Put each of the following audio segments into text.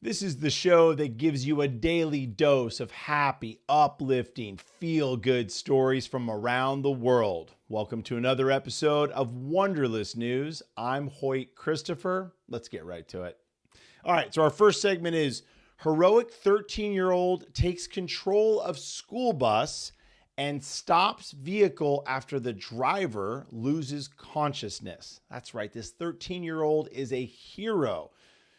This is the show that gives you a daily dose of happy, uplifting, feel-good stories from around the world. Welcome to another episode of Wonderlous News. I'm Hoyt Christopher. Let's get right to it. All right, so our first segment is heroic 13-year-old takes control of school bus and stops vehicle after the driver loses consciousness. That's right, this 13-year-old is a hero.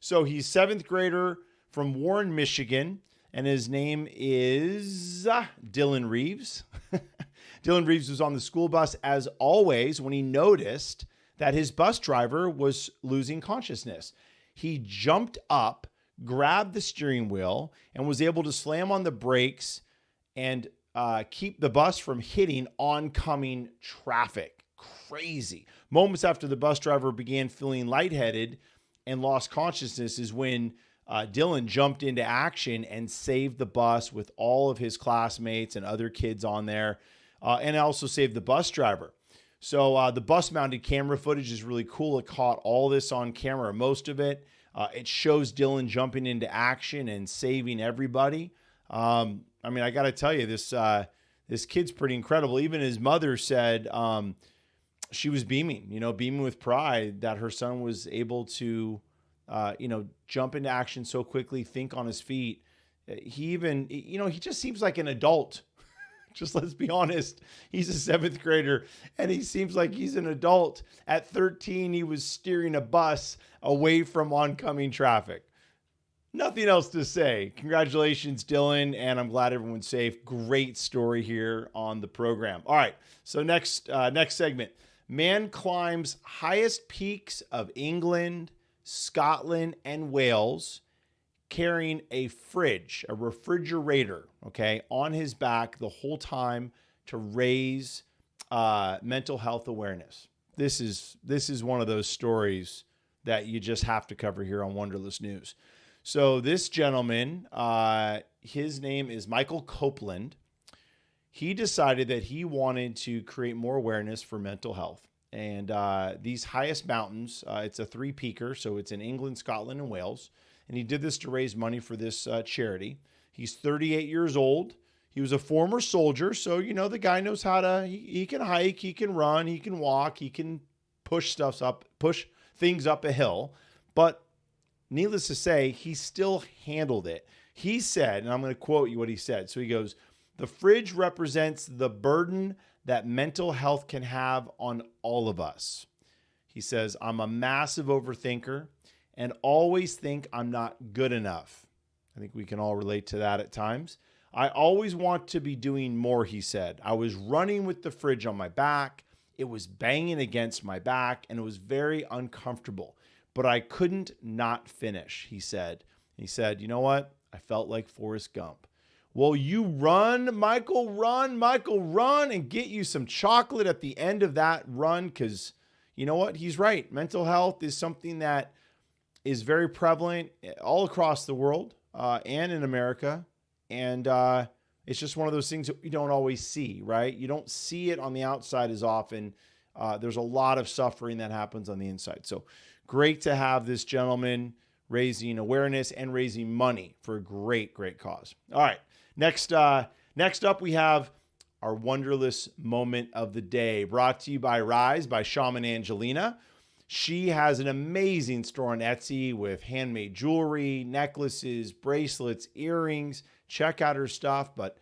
So he's seventh grader from Warren, Michigan, and his name is Dylan Reeves. Dylan Reeves was on the school bus as always when he noticed that his bus driver was losing consciousness. He jumped up, grabbed the steering wheel, and was able to slam on the brakes and keep the bus from hitting oncoming traffic. Crazy. Moments after the bus driver began feeling lightheaded and lost consciousness is when Dylan jumped into action and saved the bus with all of his classmates and other kids on there, and also saved the bus driver. So the bus-mounted camera footage is really cool. It caught all this on camera, most of it. It shows Dylan jumping into action and saving everybody. I mean, I got to tell you, this kid's pretty incredible. Even his mother said she was beaming with pride that her son was able to, jump into action so quickly, think on his feet. He even, he just seems like an adult. Just let's be honest. He's a seventh grader and he seems like he's an adult. At 13, he was steering a bus away from oncoming traffic. Nothing else to say. Congratulations, Dylan, and I'm glad everyone's safe. Great story here on the program. All right, so next segment. Man climbs highest peaks of England, Scotland, and Wales carrying a refrigerator, on his back the whole time to raise mental health awareness. This is one of those stories that you just have to cover here on Wonderless News. So this gentleman, his name is Michael Copeland. He decided that he wanted to create more awareness for mental health. And these highest mountains, it's a three-peaker, so it's in England, Scotland, and Wales. And he did this to raise money for this charity. He's 38 years old. He was a former soldier, so, the guy knows how to, he can hike, he can run, he can walk, he can push things up a hill. But needless to say, he still handled it. He said, and I'm going to quote you what he said. So he goes, "The fridge represents the burden that mental health can have on all of us." He says, "I'm a massive overthinker and always think I'm not good enough." I think we can all relate to that at times. "I always want to be doing more," he said. "I was running with the fridge on my back. It was banging against my back and it was very uncomfortable, but I couldn't not finish," he said. He said, "You know what? I felt like Forrest Gump." Well, you run, Michael, and get you some chocolate at the end of that run, because you know what? He's right. Mental health is something that is very prevalent all across the world and in America. And it's just one of those things that you don't always see, right? You don't see it on the outside as often. There's a lot of suffering that happens on the inside. So great to have this gentleman raising awareness and raising money for a great, great cause. All right. Next up, we have our Wonderless Moment of the Day, brought to you by Rise by Shaman Angelina. She has an amazing store on Etsy with handmade jewelry, necklaces, bracelets, earrings. Check out her stuff. But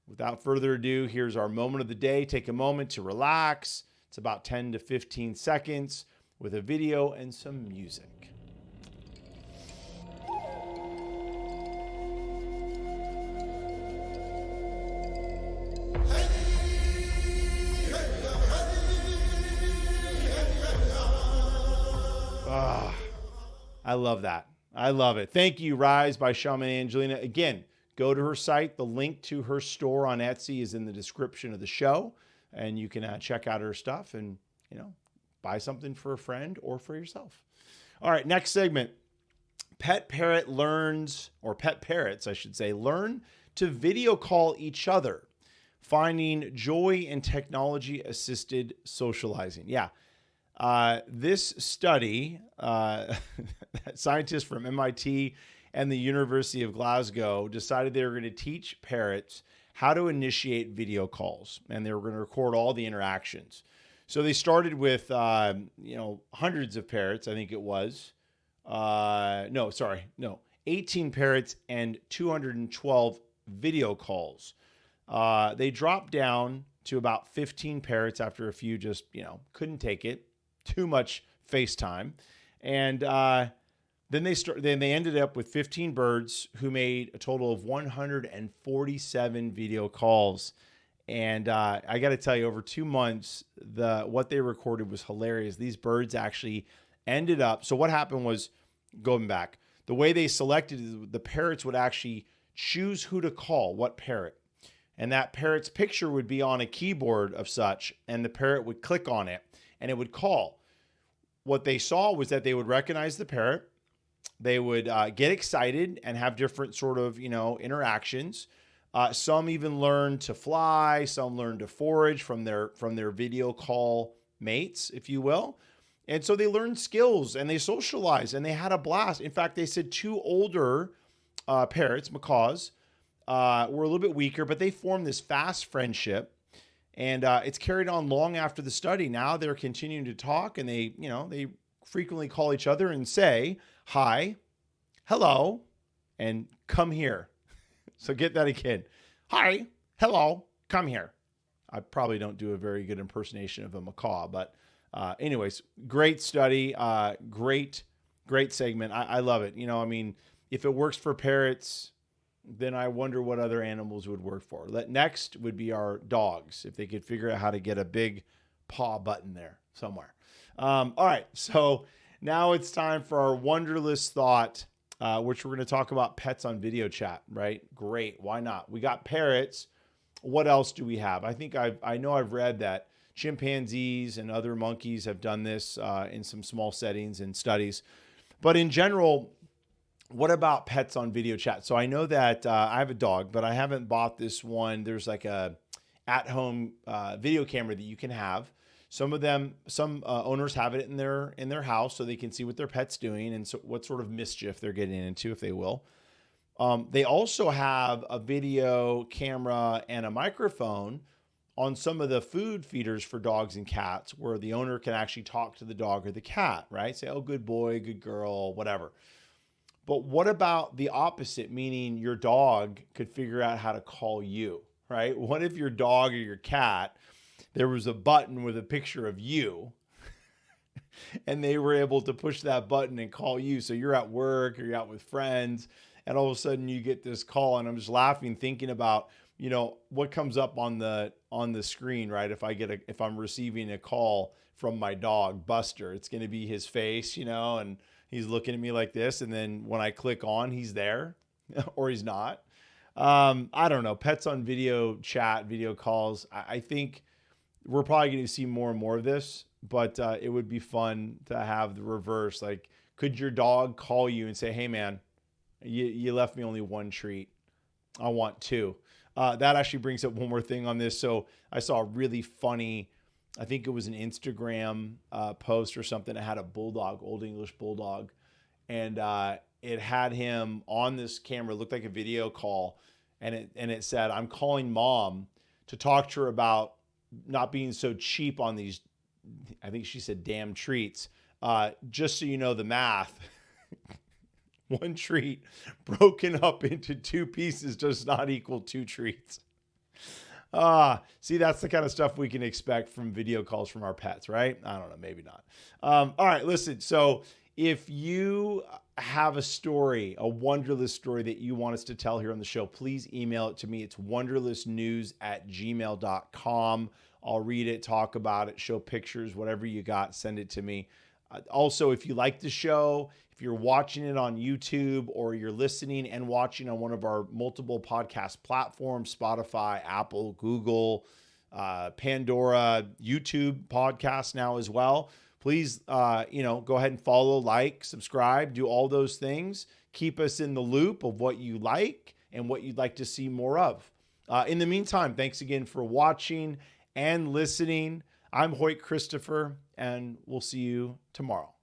without further ado, here's our moment of the day. Take a moment to relax. It's about 10 to 15 seconds with a video and some music. I love that. I love it. Thank you, Rise by Shaman Angelina. Again, go to her site. The link to her store on Etsy is in the description of the show, and you can check out her stuff and, buy something for a friend or for yourself. All right, next segment. Pet parrots, I should say, learn to video call each other, finding joy in technology-assisted socializing. Yeah, This study, scientists from MIT and the University of Glasgow decided they were going to teach parrots how to initiate video calls, and they were going to record all the interactions. So they started with, hundreds of parrots, I think it was. 18 parrots and 212 video calls. They dropped down to about 15 parrots after a few just, couldn't take it. Too much FaceTime. And then they ended up with 15 birds who made a total of 147 video calls. And I got to tell you, over 2 months, what they recorded was hilarious. These birds actually ended up. So what happened was, going back, the way they selected, the parrots would actually choose who to call, what parrot. And that parrot's picture would be on a keyboard of such, and the parrot would click on it and it would call. What they saw was that they would recognize the parrot. They would get excited and have different sort of, interactions. Some even learned to fly. Some learned to forage from their video call mates, if you will. And so they learned skills and they socialized and they had a blast. In fact, they said 2 older parrots, macaws, were a little bit weaker, but they formed this fast friendship. And it's carried on long after the study. Now they're continuing to talk, and they frequently call each other and say, hi, hello, and come here. So get that again. Hi, hello, come here. I probably don't do a very good impersonation of a macaw, but anyways, great study. Great segment. I love it. If it works for parrots, then I wonder what other animals would work for. Next would be our dogs, if they could figure out how to get a big paw button there somewhere. All right, so now it's time for our Wonderlous thought, which we're going to talk about pets on video chat, right? Great, why not? We got parrots. What else do we have? I know I've read that chimpanzees and other monkeys have done this in some small settings and studies. But in general, what about pets on video chat? So I know that I have a dog, but I haven't bought this one. There's like a at-home video camera that you can have. Some owners have it in their house so they can see what their pet's doing and so what sort of mischief they're getting into, if they will. They also have a video camera and a microphone on some of the food feeders for dogs and cats, where the owner can actually talk to the dog or the cat, right? Say, oh, good boy, good girl, whatever. But what about the opposite, meaning your dog could figure out how to call you, right? What if your dog or your cat, there was a button with a picture of you and they were able to push that button and call you? So you're at work or you're out with friends and all of a sudden you get this call, and I'm just laughing thinking about, what comes up on the screen, right? If I'm receiving a call from my dog, Buster, it's going to be his face, and he's looking at me like this. And then when I click on, he's there or he's not. I don't know. Pets on video chat, video calls. I think we're probably going to see more and more of this, but it would be fun to have the reverse. Like, could your dog call you and say, hey man, you left me only 1 treat. I want 2. That actually brings up one more thing on this. So I saw a really funny, I think it was an Instagram post or something. It had a bulldog, Old English bulldog. And it had him on this camera, looked like a video call. And it said, I'm calling mom to talk to her about not being so cheap on these, I think she said, damn treats. Just so you know the math. 1 treat broken up into 2 pieces does not equal 2 treats. See, that's the kind of stuff we can expect from video calls from our pets, right? I don't know, maybe not. All right, listen. So if you have a story, a Wonderless story that you want us to tell here on the show, please email it to me. It's wonderlessnews@gmail.com. I'll read it, talk about it, show pictures, whatever you got, send it to me. Also, if you like the show, if you're watching it on YouTube or you're listening and watching on one of our multiple podcast platforms, Spotify, Apple, Google, Pandora, YouTube podcasts now as well, please, go ahead and follow, like, subscribe, do all those things. Keep us in the loop of what you like and what you'd like to see more of. In the meantime, thanks again for watching and listening. I'm Hoyt Christopher, and we'll see you tomorrow.